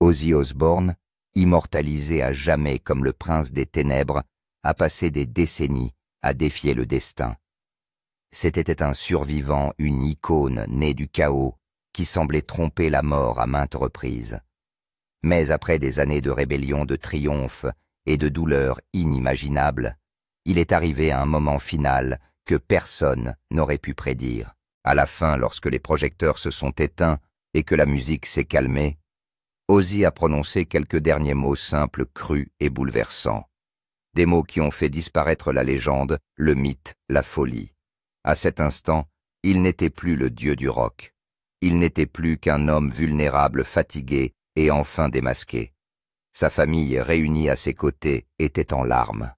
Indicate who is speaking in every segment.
Speaker 1: Ozzy Osbourne, immortalisé à jamais comme le prince des ténèbres, a passé des décennies à défier le destin. C'était un survivant, une icône née du chaos, qui semblait tromper la mort à maintes reprises. Mais après des années de rébellion, de triomphe et de douleurs inimaginables, il est arrivé à un moment final que personne n'aurait pu prédire. À la fin, lorsque les projecteurs se sont éteints et que la musique s'est calmée, Ozzy a prononcé quelques derniers mots simples, crus et bouleversants. Des mots qui ont fait disparaître la légende, le mythe, la folie. À cet instant, il n'était plus le dieu du rock. Il n'était plus qu'un homme vulnérable, fatigué et enfin démasqué. Sa famille, réunie à ses côtés, était en larmes,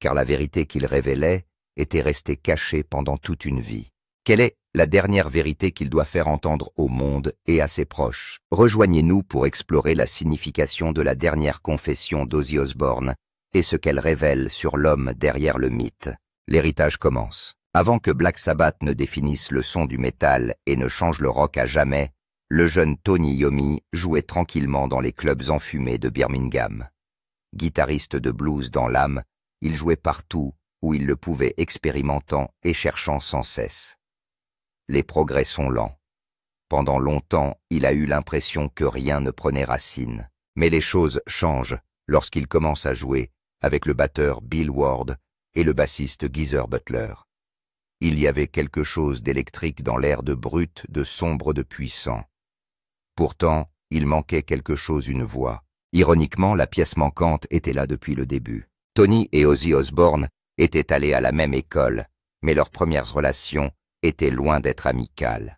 Speaker 1: car la vérité qu'il révélait était restée cachée pendant toute une vie. Quelle est la dernière vérité qu'il doit faire entendre au monde et à ses proches? Rejoignez-nous pour explorer la signification de la dernière confession d'Ozzy Osbourne et ce qu'elle révèle sur l'homme derrière le mythe. L'héritage commence. Avant que Black Sabbath ne définisse le son du métal et ne change le rock à jamais, le jeune Tony Iommi jouait tranquillement dans les clubs enfumés de Birmingham. Guitariste de blues dans l'âme, il jouait partout où il le pouvait, expérimentant et cherchant sans cesse. Les progrès sont lents. Pendant longtemps, il a eu l'impression que rien ne prenait racine. Mais les choses changent lorsqu'il commence à jouer avec le batteur Bill Ward et le bassiste Geezer Butler. Il y avait quelque chose d'électrique dans l'air, de brut, de sombre, de puissant. Pourtant, il manquait quelque chose, une voix. Ironiquement, la pièce manquante était là depuis le début. Tony et Ozzy Osbourne étaient allés à la même école, mais leurs premières relations étaient loin d'être amicales.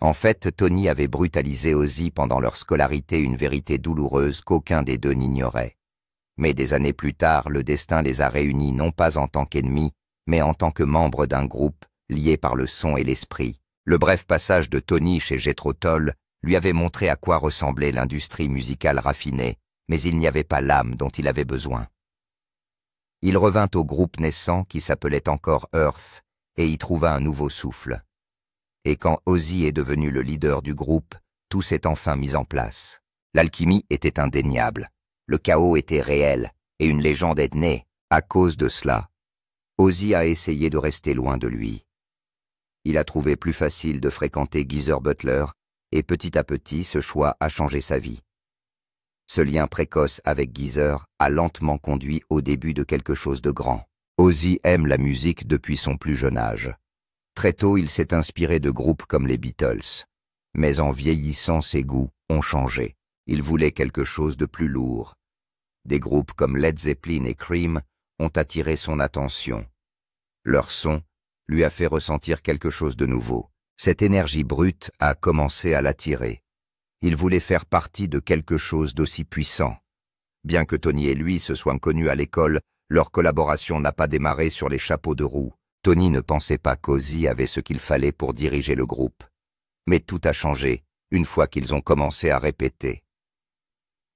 Speaker 1: En fait, Tony avait brutalisé Ozzy pendant leur scolarité, une vérité douloureuse qu'aucun des deux n'ignorait. Mais des années plus tard, le destin les a réunis non pas en tant qu'ennemis, mais en tant que membres d'un groupe liés par le son et l'esprit. Le bref passage de Tony chez Jethro Tull lui avait montré à quoi ressemblait l'industrie musicale raffinée, mais il n'y avait pas l'âme dont il avait besoin. Il revint au groupe naissant qui s'appelait encore Earth et y trouva un nouveau souffle. Et quand Ozzy est devenu le leader du groupe, tout s'est enfin mis en place. L'alchimie était indéniable, le chaos était réel et une légende est née. À cause de cela, Ozzy a essayé de rester loin de lui. Il a trouvé plus facile de fréquenter Geezer Butler et petit à petit ce choix a changé sa vie. Ce lien précoce avec Geezer a lentement conduit au début de quelque chose de grand. Ozzy aime la musique depuis son plus jeune âge. Très tôt, il s'est inspiré de groupes comme les Beatles. Mais en vieillissant, ses goûts ont changé. Il voulait quelque chose de plus lourd. Des groupes comme Led Zeppelin et Cream ont attiré son attention. Leur son lui a fait ressentir quelque chose de nouveau. Cette énergie brute a commencé à l'attirer. Il voulait faire partie de quelque chose d'aussi puissant. Bien que Tony et lui se soient connus à l'école, leur collaboration n'a pas démarré sur les chapeaux de roue. Tony ne pensait pas qu'Ozzy avait ce qu'il fallait pour diriger le groupe. Mais tout a changé une fois qu'ils ont commencé à répéter.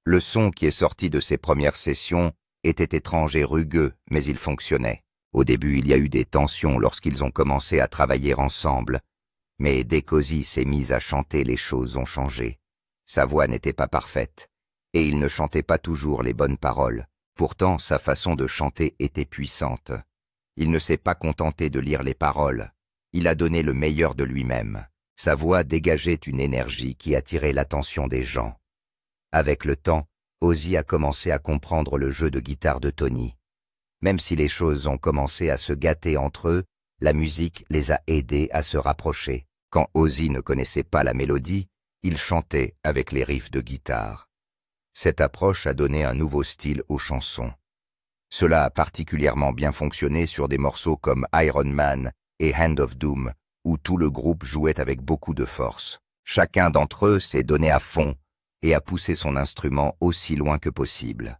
Speaker 1: Le son qui est sorti de ces premières sessions était étrange et rugueux, mais il fonctionnait. Au début, il y a eu des tensions lorsqu'ils ont commencé à travailler ensemble. Mais dès qu'Ozzy s'est mis à chanter, les choses ont changé. Sa voix n'était pas parfaite, et il ne chantait pas toujours les bonnes paroles. Pourtant, sa façon de chanter était puissante. Il ne s'est pas contenté de lire les paroles. Il a donné le meilleur de lui-même. Sa voix dégageait une énergie qui attirait l'attention des gens. Avec le temps, Ozzy a commencé à comprendre le jeu de guitare de Tony. Même si les choses ont commencé à se gâter entre eux, la musique les a aidés à se rapprocher. Quand Ozzy ne connaissait pas la mélodie, il chantait avec les riffs de guitare. Cette approche a donné un nouveau style aux chansons. Cela a particulièrement bien fonctionné sur des morceaux comme Iron Man et Hand of Doom, où tout le groupe jouait avec beaucoup de force. Chacun d'entre eux s'est donné à fond et a poussé son instrument aussi loin que possible.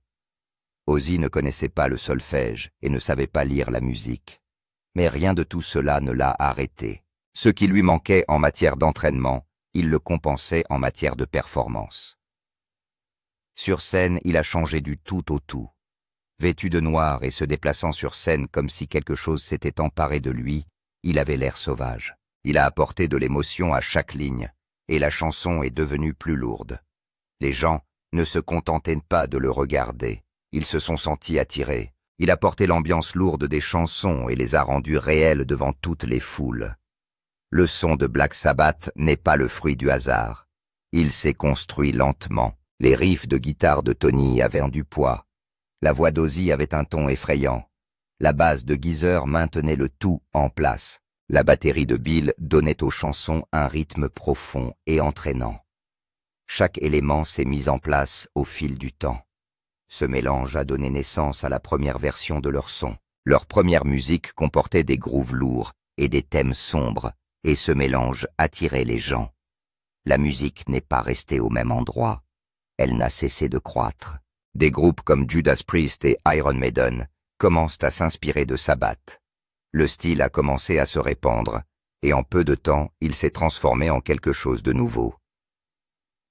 Speaker 1: Ozzy ne connaissait pas le solfège et ne savait pas lire la musique. Mais rien de tout cela ne l'a arrêté. Ce qui lui manquait en matière d'entraînement, il le compensait en matière de performance. Sur scène, il a changé du tout au tout. Vêtu de noir et se déplaçant sur scène comme si quelque chose s'était emparé de lui, il avait l'air sauvage. Il a apporté de l'émotion à chaque ligne, et la chanson est devenue plus lourde. Les gens ne se contentaient pas de le regarder. Ils se sont sentis attirés. Il a porté l'ambiance lourde des chansons et les a rendues réelles devant toutes les foules. Le son de Black Sabbath n'est pas le fruit du hasard. Il s'est construit lentement. Les riffs de guitare de Tony avaient du poids. La voix d'Ozzy avait un ton effrayant. La basse de Geezer maintenait le tout en place. La batterie de Bill donnait aux chansons un rythme profond et entraînant. Chaque élément s'est mis en place au fil du temps. Ce mélange a donné naissance à la première version de leur son. Leur première musique comportait des grooves lourds et des thèmes sombres, et ce mélange attirait les gens. La musique n'est pas restée au même endroit. Elle n'a cessé de croître. Des groupes comme Judas Priest et Iron Maiden commencent à s'inspirer de Sabbath. Le style a commencé à se répandre, et en peu de temps, il s'est transformé en quelque chose de nouveau.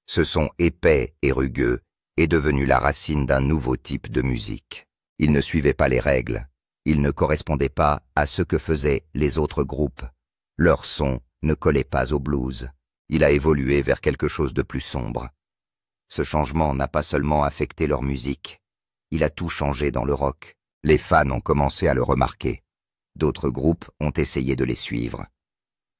Speaker 1: Ce son épais et rugueux est devenu la racine d'un nouveau type de musique. Il ne suivait pas les règles, il ne correspondait pas à ce que faisaient les autres groupes. Leur son ne collait pas au blues. Il a évolué vers quelque chose de plus sombre. Ce changement n'a pas seulement affecté leur musique, il a tout changé dans le rock. Les fans ont commencé à le remarquer. D'autres groupes ont essayé de les suivre.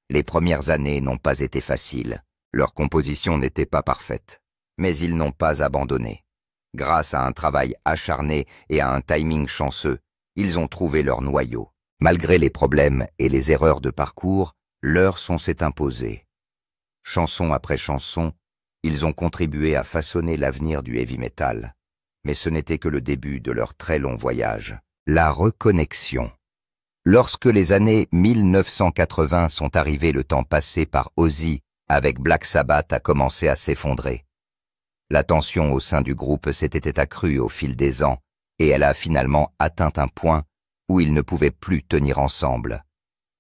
Speaker 1: Les premières années n'ont pas été faciles. Leur composition n'était pas parfaite. Mais ils n'ont pas abandonné. Grâce à un travail acharné et à un timing chanceux, ils ont trouvé leur noyau. Malgré les problèmes et les erreurs de parcours, leur son s'est imposé. Chanson après chanson, ils ont contribué à façonner l'avenir du heavy metal. Mais ce n'était que le début de leur très long voyage. La reconnexion. Lorsque les années 1980 sont arrivées, le temps passé par Ozzy avec Black Sabbath a commencé à s'effondrer. La tension au sein du groupe s'était accrue au fil des ans et elle a finalement atteint un point où ils ne pouvaient plus tenir ensemble.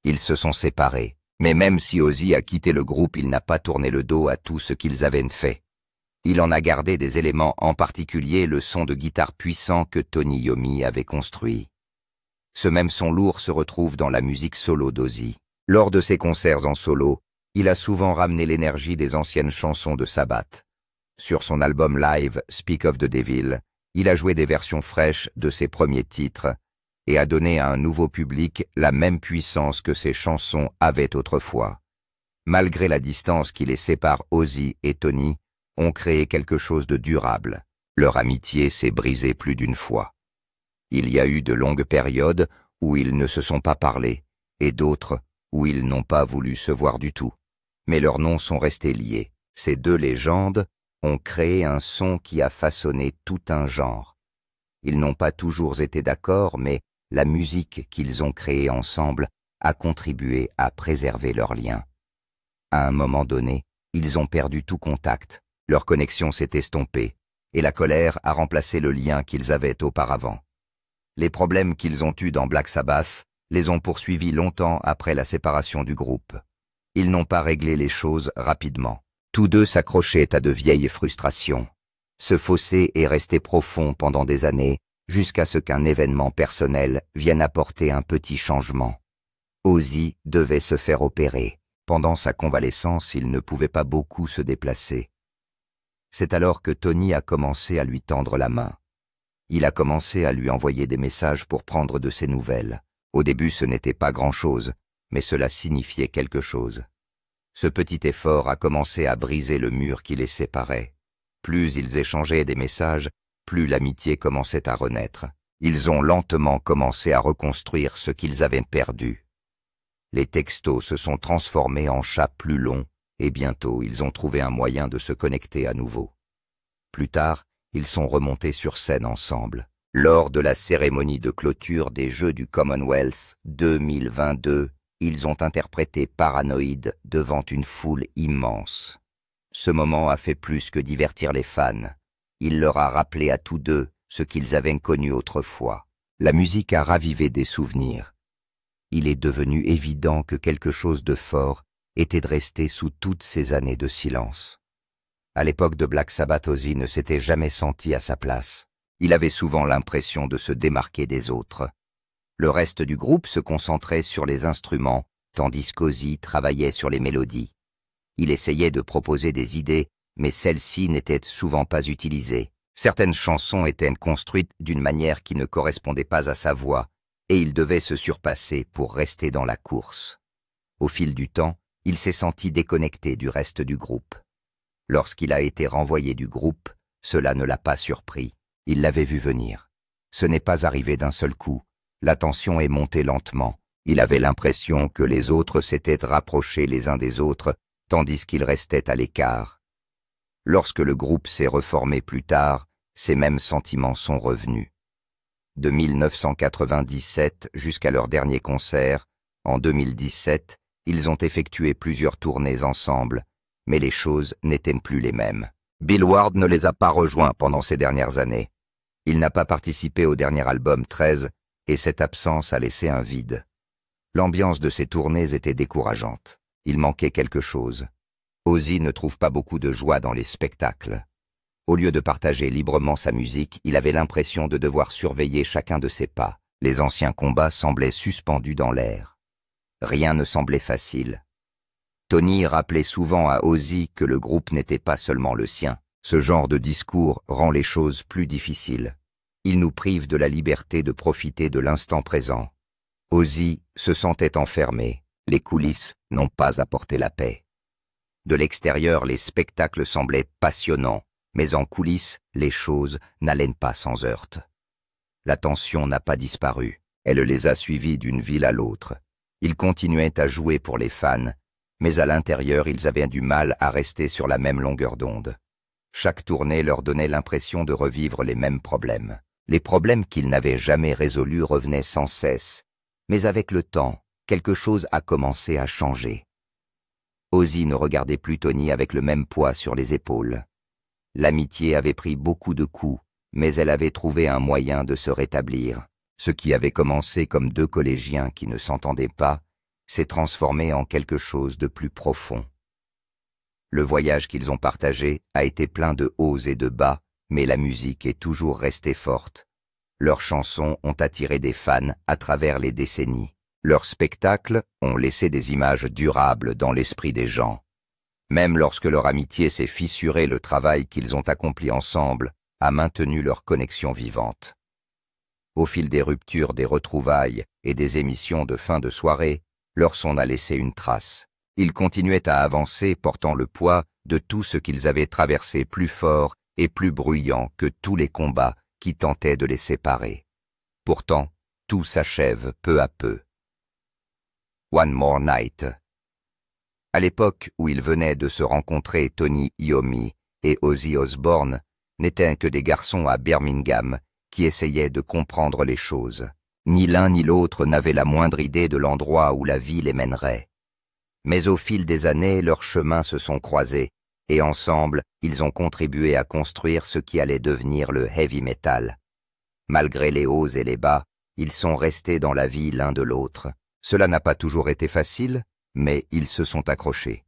Speaker 1: Ils se sont séparés, mais même si Ozzy a quitté le groupe, il n'a pas tourné le dos à tout ce qu'ils avaient fait. Il en a gardé des éléments, en particulier le son de guitare puissant que Tony Iommi avait construit. Ce même son lourd se retrouve dans la musique solo d'Ozzy. Lors de ses concerts en solo, il a souvent ramené l'énergie des anciennes chansons de Sabbath. Sur son album live Speak of the Devil, il a joué des versions fraîches de ses premiers titres et a donné à un nouveau public la même puissance que ses chansons avaient autrefois. Malgré la distance qui les sépare, Ozzy et Tony ont créé quelque chose de durable. Leur amitié s'est brisée plus d'une fois. Il y a eu de longues périodes où ils ne se sont pas parlé, et d'autres où ils n'ont pas voulu se voir du tout. Mais leurs noms sont restés liés. Ces deux légendes ont créé un son qui a façonné tout un genre. Ils n'ont pas toujours été d'accord, mais la musique qu'ils ont créée ensemble a contribué à préserver leur lien. À un moment donné, ils ont perdu tout contact. Leur connexion s'est estompée, et la colère a remplacé le lien qu'ils avaient auparavant. Les problèmes qu'ils ont eus dans Black Sabbath les ont poursuivis longtemps après la séparation du groupe. Ils n'ont pas réglé les choses rapidement. Tous deux s'accrochaient à de vieilles frustrations. Ce fossé est resté profond pendant des années, jusqu'à ce qu'un événement personnel vienne apporter un petit changement. Ozzy devait se faire opérer. Pendant sa convalescence, il ne pouvait pas beaucoup se déplacer. C'est alors que Tony a commencé à lui tendre la main. Il a commencé à lui envoyer des messages pour prendre de ses nouvelles. Au début, ce n'était pas grand-chose, mais cela signifiait quelque chose. Ce petit effort a commencé à briser le mur qui les séparait. Plus ils échangeaient des messages, plus l'amitié commençait à renaître. Ils ont lentement commencé à reconstruire ce qu'ils avaient perdu. Les textos se sont transformés en chats plus longs, et bientôt ils ont trouvé un moyen de se connecter à nouveau. Plus tard, ils sont remontés sur scène ensemble. Lors de la cérémonie de clôture des Jeux du Commonwealth 2022, ils ont interprété Paranoid devant une foule immense. Ce moment a fait plus que divertir les fans. Il leur a rappelé à tous deux ce qu'ils avaient connu autrefois. La musique a ravivé des souvenirs. Il est devenu évident que quelque chose de fort était de rester sous toutes ces années de silence. À l'époque de Black Sabbath, Ozzy ne s'était jamais senti à sa place. Il avait souvent l'impression de se démarquer des autres. Le reste du groupe se concentrait sur les instruments, tandis qu'Ozzy travaillait sur les mélodies. Il essayait de proposer des idées, mais celles-ci n'étaient souvent pas utilisées. Certaines chansons étaient construites d'une manière qui ne correspondait pas à sa voix, et il devait se surpasser pour rester dans la course. Au fil du temps, il s'est senti déconnecté du reste du groupe. Lorsqu'il a été renvoyé du groupe, cela ne l'a pas surpris. Il l'avait vu venir. Ce n'est pas arrivé d'un seul coup. La tension est montée lentement. Il avait l'impression que les autres s'étaient rapprochés les uns des autres, tandis qu'il restait à l'écart. Lorsque le groupe s'est reformé plus tard, ces mêmes sentiments sont revenus. De 1997 jusqu'à leur dernier concert, en 2017, ils ont effectué plusieurs tournées ensemble, mais les choses n'étaient plus les mêmes. Bill Ward ne les a pas rejoints pendant ces dernières années. Il n'a pas participé au dernier album 13 et cette absence a laissé un vide. L'ambiance de ces tournées était décourageante. Il manquait quelque chose. Ozzy ne trouve pas beaucoup de joie dans les spectacles. Au lieu de partager librement sa musique, il avait l'impression de devoir surveiller chacun de ses pas. Les anciens combats semblaient suspendus dans l'air. Rien ne semblait facile. Tony rappelait souvent à Ozzy que le groupe n'était pas seulement le sien. Ce genre de discours rend les choses plus difficiles. Il nous prive de la liberté de profiter de l'instant présent. Ozzy se sentait enfermé. Les coulisses n'ont pas apporté la paix. De l'extérieur, les spectacles semblaient passionnants, mais en coulisses, les choses n'allaient pas sans heurts. La tension n'a pas disparu. Elle les a suivis d'une ville à l'autre. Ils continuaient à jouer pour les fans, mais à l'intérieur, ils avaient du mal à rester sur la même longueur d'onde. Chaque tournée leur donnait l'impression de revivre les mêmes problèmes. Les problèmes qu'ils n'avaient jamais résolus revenaient sans cesse, mais avec le temps, quelque chose a commencé à changer. Ozzy ne regardait plus Tony avec le même poids sur les épaules. L'amitié avait pris beaucoup de coups, mais elle avait trouvé un moyen de se rétablir. Ce qui avait commencé comme deux collégiens qui ne s'entendaient pas, s'est transformé en quelque chose de plus profond. Le voyage qu'ils ont partagé a été plein de hauts et de bas, mais la musique est toujours restée forte. Leurs chansons ont attiré des fans à travers les décennies. Leurs spectacles ont laissé des images durables dans l'esprit des gens. Même lorsque leur amitié s'est fissurée, le travail qu'ils ont accompli ensemble a maintenu leur connexion vivante. Au fil des ruptures, des retrouvailles et des émissions de fin de soirée, leur son a laissé une trace. Ils continuaient à avancer portant le poids de tout ce qu'ils avaient traversé plus fort et plus bruyant que tous les combats qui tentaient de les séparer. Pourtant, tout s'achève peu à peu. One More Night. À l'époque où ils venaient de se rencontrer, Tony Iommi et Ozzy Osbourne n'étaient que des garçons à Birmingham qui essayaient de comprendre les choses. Ni l'un ni l'autre n'avaient la moindre idée de l'endroit où la vie les mènerait. Mais au fil des années, leurs chemins se sont croisés, et ensemble, ils ont contribué à construire ce qui allait devenir le heavy metal. Malgré les hauts et les bas, ils sont restés dans la vie l'un de l'autre. Cela n'a pas toujours été facile, mais ils se sont accrochés.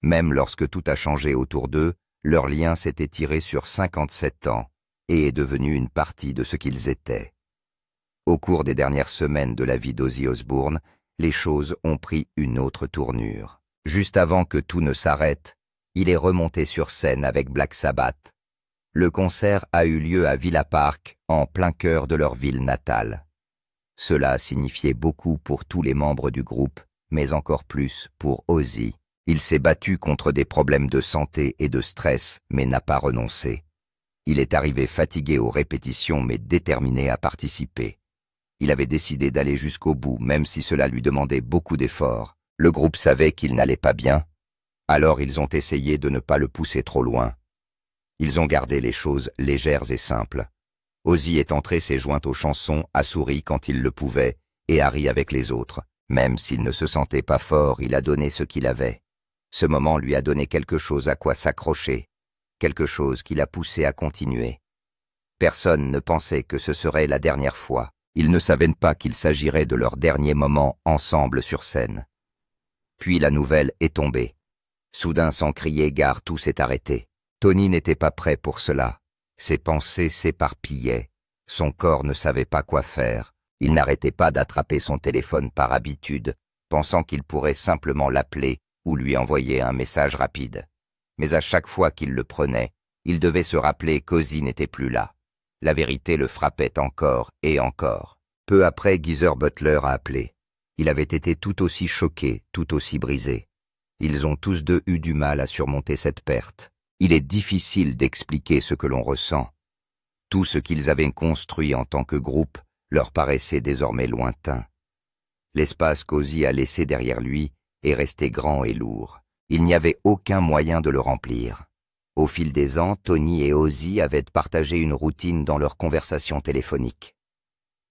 Speaker 1: Même lorsque tout a changé autour d'eux, leur lien s'est étiré sur 57 ans et est devenu une partie de ce qu'ils étaient. Au cours des dernières semaines de la vie d'Ozzy Osbourne, les choses ont pris une autre tournure. Juste avant que tout ne s'arrête, il est remonté sur scène avec Black Sabbath. Le concert a eu lieu à Villa Park, en plein cœur de leur ville natale. Cela signifiait beaucoup pour tous les membres du groupe, mais encore plus pour Ozzy. Il s'est battu contre des problèmes de santé et de stress, mais n'a pas renoncé. Il est arrivé fatigué aux répétitions, mais déterminé à participer. Il avait décidé d'aller jusqu'au bout, même si cela lui demandait beaucoup d'efforts. Le groupe savait qu'il n'allait pas bien, alors ils ont essayé de ne pas le pousser trop loin. Ils ont gardé les choses légères et simples. Ozzy est entré, s'est joint aux chansons, a souri quand il le pouvait, et a ri avec les autres. Même s'il ne se sentait pas fort, il a donné ce qu'il avait. Ce moment lui a donné quelque chose à quoi s'accrocher, quelque chose qui l'a poussé à continuer. Personne ne pensait que ce serait la dernière fois. Ils ne savaient pas qu'il s'agirait de leur dernier moment ensemble sur scène. Puis la nouvelle est tombée. Soudain, sans crier gare, tout s'est arrêté. Tony n'était pas prêt pour cela. Ses pensées s'éparpillaient. Son corps ne savait pas quoi faire. Il n'arrêtait pas d'attraper son téléphone par habitude, pensant qu'il pourrait simplement l'appeler ou lui envoyer un message rapide. Mais à chaque fois qu'il le prenait, il devait se rappeler qu'Ozzy n'était plus là. La vérité le frappait encore et encore. Peu après, Geezer Butler a appelé. Il avait été tout aussi choqué, tout aussi brisé. Ils ont tous deux eu du mal à surmonter cette perte. Il est difficile d'expliquer ce que l'on ressent. Tout ce qu'ils avaient construit en tant que groupe leur paraissait désormais lointain. L'espace qu'Ozzy a laissé derrière lui est resté grand et lourd. Il n'y avait aucun moyen de le remplir. Au fil des ans, Tony et Ozzy avaient partagé une routine dans leurs conversations téléphoniques.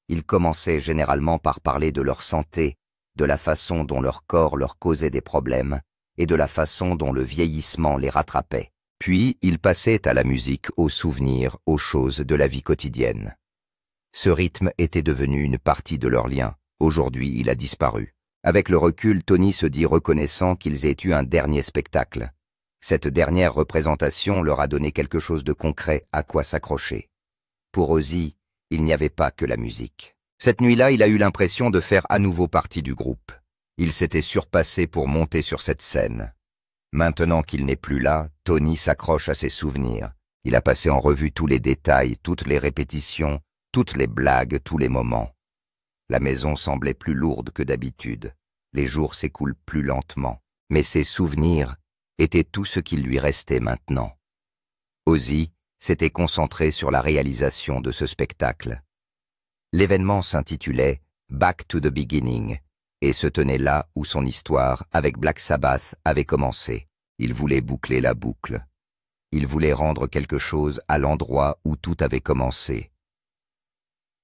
Speaker 1: Ils commençaient généralement par parler de leur santé, de la façon dont leur corps leur causait des problèmes et de la façon dont le vieillissement les rattrapait. Puis, ils passaient à la musique, aux souvenirs, aux choses de la vie quotidienne. Ce rythme était devenu une partie de leur lien. Aujourd'hui, il a disparu. Avec le recul, Tony se dit reconnaissant qu'ils aient eu un dernier spectacle. Cette dernière représentation leur a donné quelque chose de concret à quoi s'accrocher. Pour Ozzy, il n'y avait pas que la musique. Cette nuit-là, il a eu l'impression de faire à nouveau partie du groupe. Il s'était surpassé pour monter sur cette scène. Maintenant qu'il n'est plus là, Tony s'accroche à ses souvenirs. Il a passé en revue tous les détails, toutes les répétitions, toutes les blagues, tous les moments. La maison semblait plus lourde que d'habitude. Les jours s'écoulent plus lentement. Mais ses souvenirs étaient tout ce qu'il lui restait maintenant. Ozzy s'était concentré sur la réalisation de ce spectacle. L'événement s'intitulait « Back to the Beginning » et se tenait là où son histoire avec Black Sabbath avait commencé. Il voulait boucler la boucle. Il voulait rendre quelque chose à l'endroit où tout avait commencé.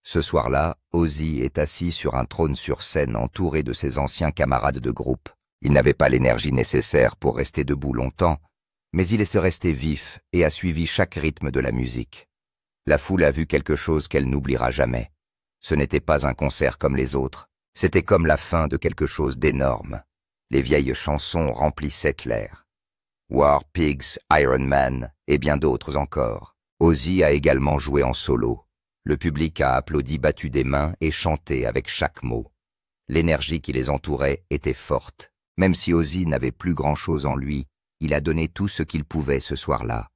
Speaker 1: Ce soir-là, Ozzy est assis sur un trône sur scène entouré de ses anciens camarades de groupe. Il n'avait pas l'énergie nécessaire pour rester debout longtemps, mais il est resté vif et a suivi chaque rythme de la musique. La foule a vu quelque chose qu'elle n'oubliera jamais. Ce n'était pas un concert comme les autres, c'était comme la fin de quelque chose d'énorme. Les vieilles chansons remplissaient l'air. War Pigs, Iron Man et bien d'autres encore. Ozzy a également joué en solo. Le public a applaudi battu des mains et chanté avec chaque mot. L'énergie qui les entourait était forte. Même si Ozzy n'avait plus grand-chose en lui, il a donné tout ce qu'il pouvait ce soir-là.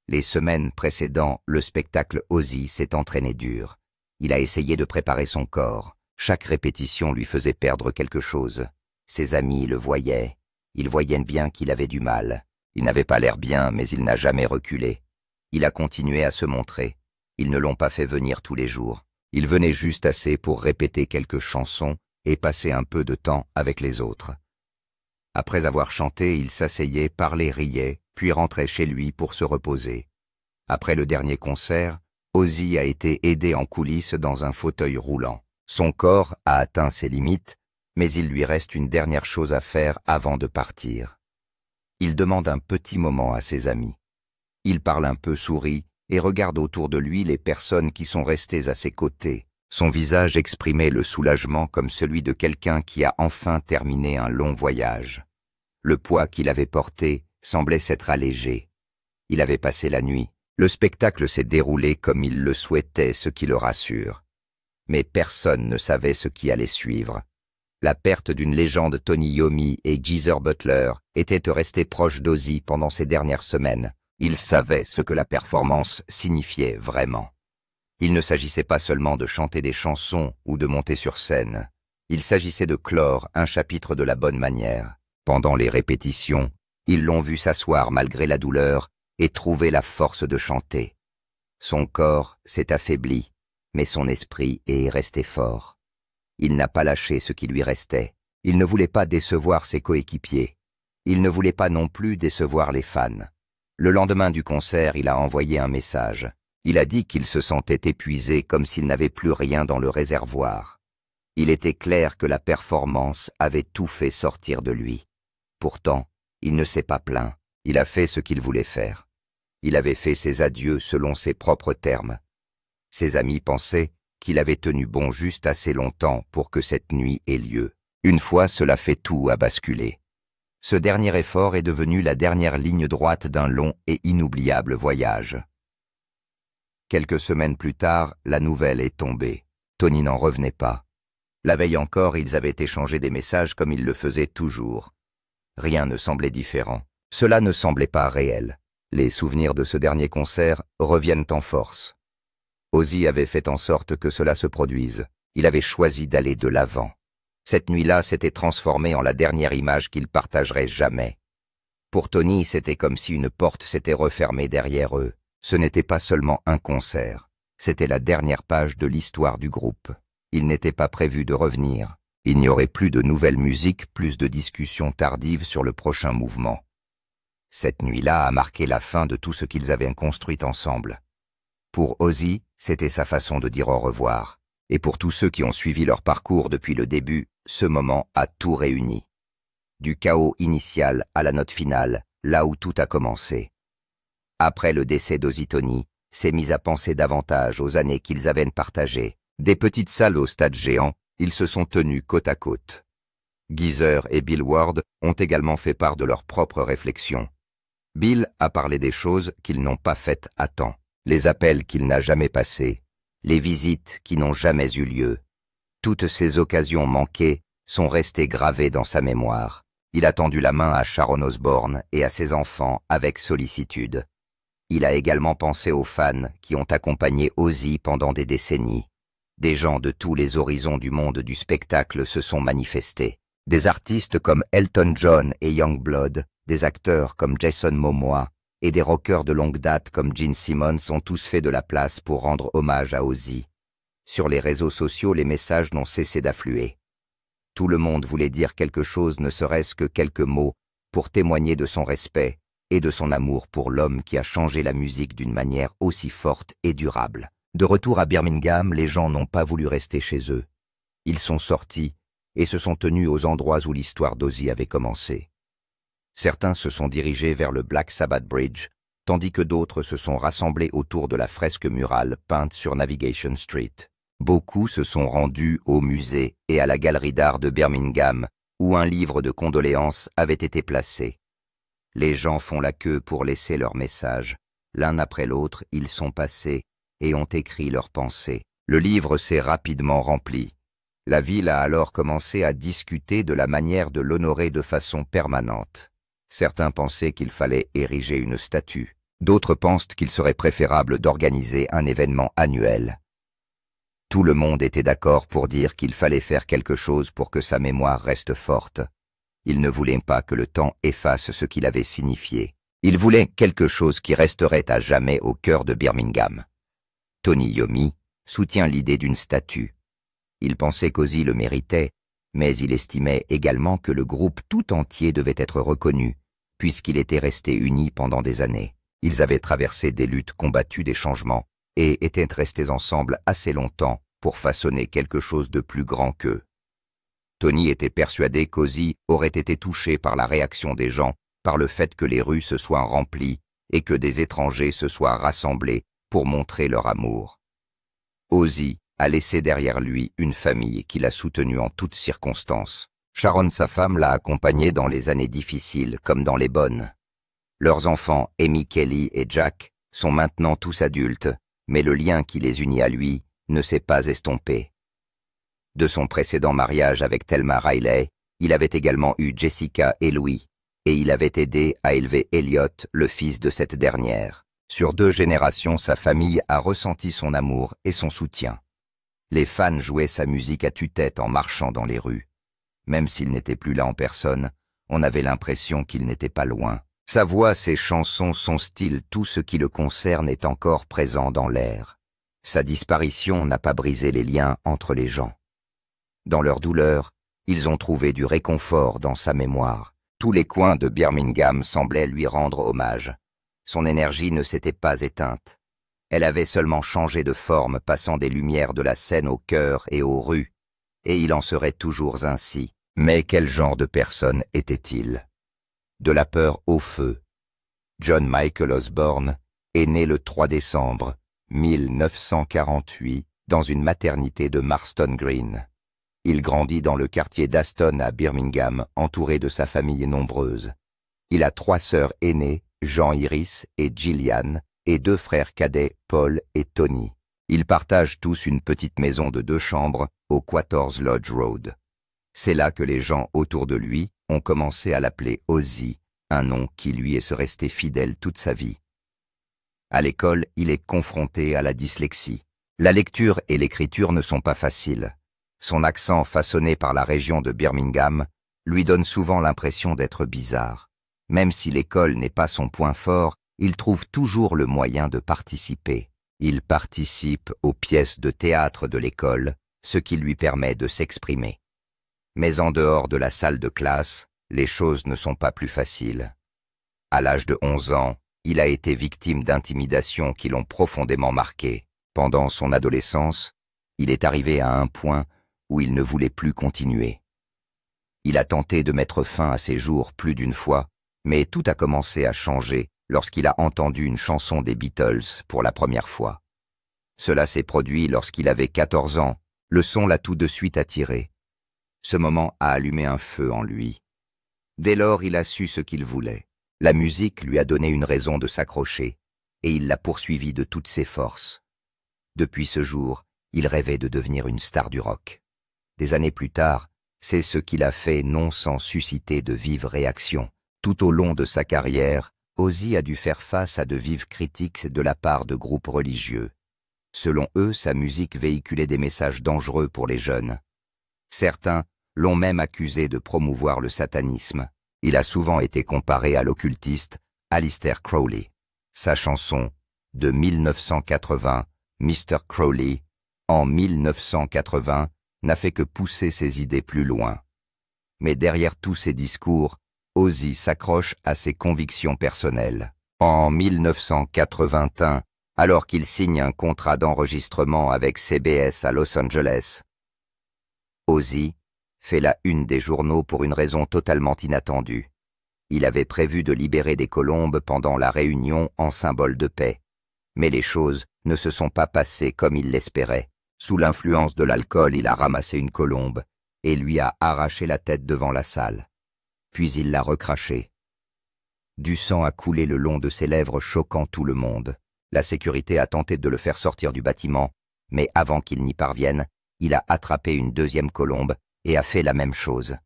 Speaker 1: Les semaines précédant le spectacle, Ozzy s'est entraîné dur. Il a essayé de préparer son corps. Chaque répétition lui faisait perdre quelque chose. Ses amis le voyaient. Ils voyaient bien qu'il avait du mal. Il n'avait pas l'air bien, mais il n'a jamais reculé. Il a continué à se montrer. Ils ne l'ont pas fait venir tous les jours. Il venait juste assez pour répéter quelques chansons et passer un peu de temps avec les autres. Après avoir chanté, il s'asseyait, parlait, riait, puis rentrait chez lui pour se reposer. Après le dernier concert, Ozzy a été aidé en coulisses dans un fauteuil roulant. Son corps a atteint ses limites, mais il lui reste une dernière chose à faire avant de partir. Il demande un petit moment à ses amis. Il parle un peu, sourit, et regarde autour de lui les personnes qui sont restées à ses côtés. Son visage exprimait le soulagement comme celui de quelqu'un qui a enfin terminé un long voyage. Le poids qu'il avait porté semblait s'être allégé. Il avait passé la nuit. Le spectacle s'est déroulé comme il le souhaitait, ce qui le rassure. Mais personne ne savait ce qui allait suivre. La perte d'une légende, Tony Iommi et Geezer Butler étaient restés proches d'Ozzy pendant ces dernières semaines. Ils savaient ce que la performance signifiait vraiment. Il ne s'agissait pas seulement de chanter des chansons ou de monter sur scène. Il s'agissait de clore un chapitre de la bonne manière. Pendant les répétitions, ils l'ont vu s'asseoir malgré la douleur et trouver la force de chanter. Son corps s'est affaibli, mais son esprit est resté fort. Il n'a pas lâché ce qui lui restait. Il ne voulait pas décevoir ses coéquipiers. Il ne voulait pas non plus décevoir les fans. Le lendemain du concert, il a envoyé un message. Il a dit qu'il se sentait épuisé comme s'il n'avait plus rien dans le réservoir. Il était clair que la performance avait tout fait sortir de lui. Pourtant, il ne s'est pas plaint. Il a fait ce qu'il voulait faire. Il avait fait ses adieux selon ses propres termes. Ses amis pensaient qu'il avait tenu bon juste assez longtemps pour que cette nuit ait lieu. Une fois, cela fait tout à basculer. Ce dernier effort est devenu la dernière ligne droite d'un long et inoubliable voyage. Quelques semaines plus tard, la nouvelle est tombée. Tony n'en revenait pas. La veille encore, ils avaient échangé des messages comme ils le faisaient toujours. Rien ne semblait différent. Cela ne semblait pas réel. Les souvenirs de ce dernier concert reviennent en force. Ozzy avait fait en sorte que cela se produise. Il avait choisi d'aller de l'avant. Cette nuit-là s'était transformée en la dernière image qu'il partagerait jamais. Pour Tony, c'était comme si une porte s'était refermée derrière eux. Ce n'était pas seulement un concert, c'était la dernière page de l'histoire du groupe. Il n'était pas prévu de revenir. Il n'y aurait plus de nouvelles musiques, plus de discussions tardives sur le prochain mouvement. Cette nuit-là a marqué la fin de tout ce qu'ils avaient construit ensemble. Pour Ozzy, c'était sa façon de dire au revoir. Et pour tous ceux qui ont suivi leur parcours depuis le début, ce moment a tout réuni. Du chaos initial à la note finale, là où tout a commencé. Après le décès d'Ozzy, Tony s'est mis à penser davantage aux années qu'ils avaient partagées. Des petites salles au stade géant, ils se sont tenus côte à côte. Geezer et Bill Ward ont également fait part de leurs propres réflexions. Bill a parlé des choses qu'ils n'ont pas faites à temps, les appels qu'il n'a jamais passés, les visites qui n'ont jamais eu lieu. Toutes ces occasions manquées sont restées gravées dans sa mémoire. Il a tendu la main à Sharon Osbourne et à ses enfants avec sollicitude. Il a également pensé aux fans qui ont accompagné Ozzy pendant des décennies. Des gens de tous les horizons du monde du spectacle se sont manifestés. Des artistes comme Elton John et Youngblood, des acteurs comme Jason Momoa et des rockers de longue date comme Gene Simmons ont tous fait de la place pour rendre hommage à Ozzy. Sur les réseaux sociaux, les messages n'ont cessé d'affluer. Tout le monde voulait dire quelque chose, ne serait-ce que quelques mots, pour témoigner de son respect et de son amour pour l'homme qui a changé la musique d'une manière aussi forte et durable. De retour à Birmingham, les gens n'ont pas voulu rester chez eux. Ils sont sortis et se sont tenus aux endroits où l'histoire d'Ozzy avait commencé. Certains se sont dirigés vers le Black Sabbath Bridge, tandis que d'autres se sont rassemblés autour de la fresque murale peinte sur Navigation Street. Beaucoup se sont rendus au musée et à la galerie d'art de Birmingham, où un livre de condoléances avait été placé. Les gens font la queue pour laisser leur message. L'un après l'autre, ils sont passés et ont écrit leurs pensées. Le livre s'est rapidement rempli. La ville a alors commencé à discuter de la manière de l'honorer de façon permanente. Certains pensaient qu'il fallait ériger une statue. D'autres pensent qu'il serait préférable d'organiser un événement annuel. Tout le monde était d'accord pour dire qu'il fallait faire quelque chose pour que sa mémoire reste forte. Il ne voulait pas que le temps efface ce qu'il avait signifié. Il voulait quelque chose qui resterait à jamais au cœur de Birmingham. Tony Iommi soutient l'idée d'une statue. Il pensait qu'Ozzy le méritait, mais il estimait également que le groupe tout entier devait être reconnu, puisqu'il était resté uni pendant des années. Ils avaient traversé des luttes, combattu des changements, et étaient restés ensemble assez longtemps pour façonner quelque chose de plus grand qu'eux. Tony était persuadé qu'Ozzy aurait été touché par la réaction des gens, par le fait que les rues se soient remplies et que des étrangers se soient rassemblés pour montrer leur amour. Ozzy a laissé derrière lui une famille qui l'a soutenu en toutes circonstances. Sharon, sa femme, l'a accompagné dans les années difficiles comme dans les bonnes. Leurs enfants, Amy, Kelly et Jack, sont maintenant tous adultes, mais le lien qui les unit à lui ne s'est pas estompé. De son précédent mariage avec Thelma Riley, il avait également eu Jessica et Louis, et il avait aidé à élever Elliot, le fils de cette dernière. Sur 2 générations, sa famille a ressenti son amour et son soutien. Les fans jouaient sa musique à tue-tête en marchant dans les rues. Même s'il n'était plus là en personne, on avait l'impression qu'il n'était pas loin. Sa voix, ses chansons, son style, tout ce qui le concerne est encore présent dans l'air. Sa disparition n'a pas brisé les liens entre les gens. Dans leur douleur, ils ont trouvé du réconfort dans sa mémoire. Tous les coins de Birmingham semblaient lui rendre hommage. Son énergie ne s'était pas éteinte. Elle avait seulement changé de forme, passant des lumières de la scène au cœur et aux rues, et il en serait toujours ainsi. Mais quel genre de personne était-il? De la peur au feu. John Michael Osbourne est né le 3 décembre 1948 dans une maternité de Marston Green. Il grandit dans le quartier d'Aston à Birmingham, entouré de sa famille nombreuse. Il a 3 sœurs aînées, Jean-Iris et Gillian, et 2 frères cadets, Paul et Tony. Ils partagent tous une petite maison de 2 chambres au 14 Lodge Road. C'est là que les gens autour de lui ont commencé à l'appeler Ozzy, un nom qui lui est resté fidèle toute sa vie. À l'école, il est confronté à la dyslexie. La lecture et l'écriture ne sont pas faciles. Son accent façonné par la région de Birmingham lui donne souvent l'impression d'être bizarre. Même si l'école n'est pas son point fort, il trouve toujours le moyen de participer. Il participe aux pièces de théâtre de l'école, ce qui lui permet de s'exprimer. Mais en dehors de la salle de classe, les choses ne sont pas plus faciles. À l'âge de 11 ans, il a été victime d'intimidations qui l'ont profondément marqué. Pendant son adolescence, il est arrivé à un point où il ne voulait plus continuer. Il a tenté de mettre fin à ses jours plus d'une fois, mais tout a commencé à changer lorsqu'il a entendu une chanson des Beatles pour la première fois. Cela s'est produit lorsqu'il avait 14 ans. Le son l'a tout de suite attiré. Ce moment a allumé un feu en lui. Dès lors, il a su ce qu'il voulait. La musique lui a donné une raison de s'accrocher, et il l'a poursuivi de toutes ses forces. Depuis ce jour, il rêvait de devenir une star du rock. Des années plus tard, c'est ce qu'il a fait non sans susciter de vives réactions. Tout au long de sa carrière, Ozzy a dû faire face à de vives critiques de la part de groupes religieux. Selon eux, sa musique véhiculait des messages dangereux pour les jeunes. Certains l'ont même accusé de promouvoir le satanisme. Il a souvent été comparé à l'occultiste Aleister Crowley. Sa chanson de 1980, Mr. Crowley, en 1980, n'a fait que pousser ses idées plus loin. Mais derrière tous ces discours, Ozzy s'accroche à ses convictions personnelles. En 1981, alors qu'il signe un contrat d'enregistrement avec CBS à Los Angeles, Ozzy fait la une des journaux pour une raison totalement inattendue. Il avait prévu de libérer des colombes pendant la réunion en symbole de paix. Mais les choses ne se sont pas passées comme il l'espérait. Sous l'influence de l'alcool, il a ramassé une colombe et lui a arraché la tête devant la salle. Puis il l'a recrachée. Du sang a coulé le long de ses lèvres, choquant tout le monde. La sécurité a tenté de le faire sortir du bâtiment, mais avant qu'il n'y parvienne, il a attrapé une deuxième colombe et a fait la même chose.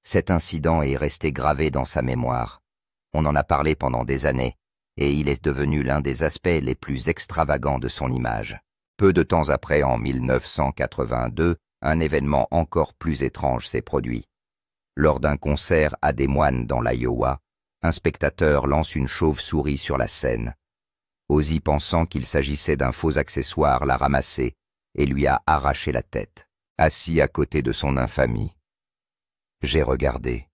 Speaker 1: Cet incident est resté gravé dans sa mémoire. On en a parlé pendant des années, et il est devenu l'un des aspects les plus extravagants de son image. Peu de temps après, en 1982, un événement encore plus étrange s'est produit. Lors d'un concert à Des Moines dans l'Iowa, un spectateur lance une chauve-souris sur la scène. Ozzy, pensant qu'il s'agissait d'un faux accessoire, l'a ramassé et lui a arraché la tête, assis à côté de son infamie. J'ai regardé.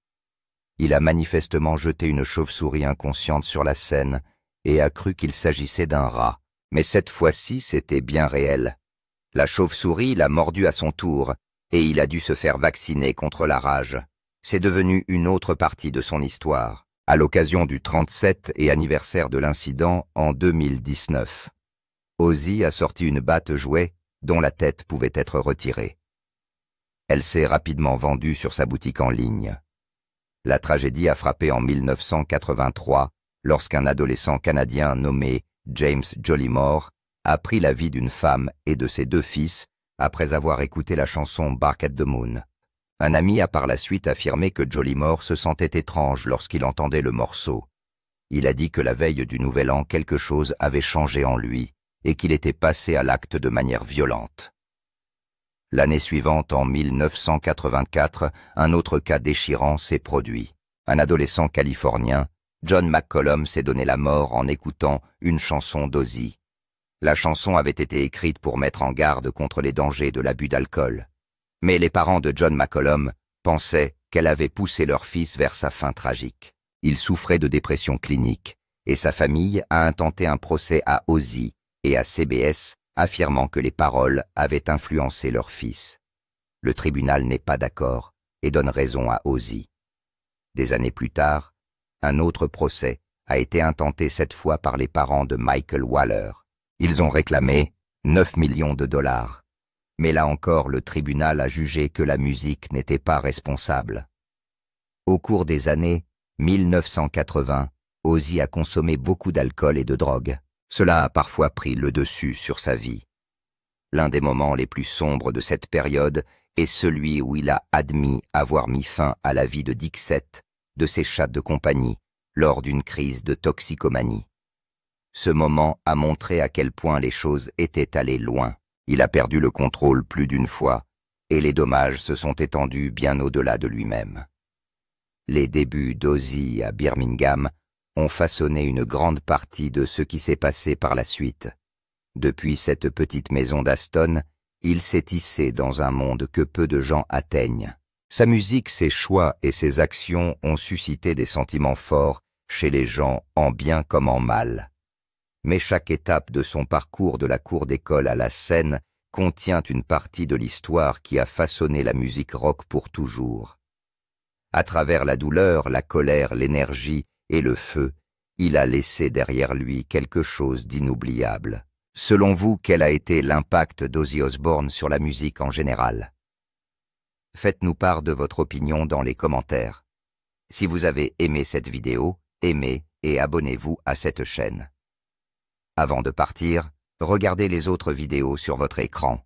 Speaker 1: Il a manifestement jeté une chauve-souris inconsciente sur la scène et a cru qu'il s'agissait d'un rat. Mais cette fois-ci, c'était bien réel. La chauve-souris l'a mordu à son tour et il a dû se faire vacciner contre la rage. C'est devenu une autre partie de son histoire, à l'occasion du 37e anniversaire de l'incident en 2019. Ozzy a sorti une batte jouet dont la tête pouvait être retirée. Elle s'est rapidement vendue sur sa boutique en ligne. La tragédie a frappé en 1983 lorsqu'un adolescent canadien nommé James Jollymore a pris la vie d'une femme et de ses 2 fils après avoir écouté la chanson Bark at the Moon. Un ami a par la suite affirmé que Jollymore se sentait étrange lorsqu'il entendait le morceau. Il a dit que la veille du Nouvel An, quelque chose avait changé en lui et qu'il était passé à l'acte de manière violente. L'année suivante, en 1984, un autre cas déchirant s'est produit. Un adolescent californien, John McCollum, s'est donné la mort en écoutant une chanson d'Ozzy. La chanson avait été écrite pour mettre en garde contre les dangers de l'abus d'alcool. Mais les parents de John McCollum pensaient qu'elle avait poussé leur fils vers sa fin tragique. Il souffrait de dépression clinique et sa famille a intenté un procès à Ozzy et à CBS, affirmant que les paroles avaient influencé leur fils. Le tribunal n'est pas d'accord et donne raison à Ozzy. Des années plus tard, un autre procès a été intenté cette fois par les parents de Michael Waller. Ils ont réclamé 9 millions de dollars. Mais là encore, le tribunal a jugé que la musique n'était pas responsable. Au cours des années 1980, Ozzy a consommé beaucoup d'alcool et de drogue. Cela a parfois pris le dessus sur sa vie. L'un des moments les plus sombres de cette période est celui où il a admis avoir mis fin à la vie de Dixette de ses chats de compagnie, lors d'une crise de toxicomanie. Ce moment a montré à quel point les choses étaient allées loin. Il a perdu le contrôle plus d'une fois, et les dommages se sont étendus bien au-delà de lui-même. Les débuts d'Ozzy à Birmingham ont façonné une grande partie de ce qui s'est passé par la suite. Depuis cette petite maison d'Aston, il s'est hissé dans un monde que peu de gens atteignent. Sa musique, ses choix et ses actions ont suscité des sentiments forts chez les gens en bien comme en mal. Mais chaque étape de son parcours de la cour d'école à la scène contient une partie de l'histoire qui a façonné la musique rock pour toujours. À travers la douleur, la colère, l'énergie et le feu, il a laissé derrière lui quelque chose d'inoubliable. Selon vous, quel a été l'impact d'Ozzy Osbourne sur la musique en général? Faites-nous part de votre opinion dans les commentaires. Si vous avez aimé cette vidéo, aimez et abonnez-vous à cette chaîne. Avant de partir, regardez les autres vidéos sur votre écran.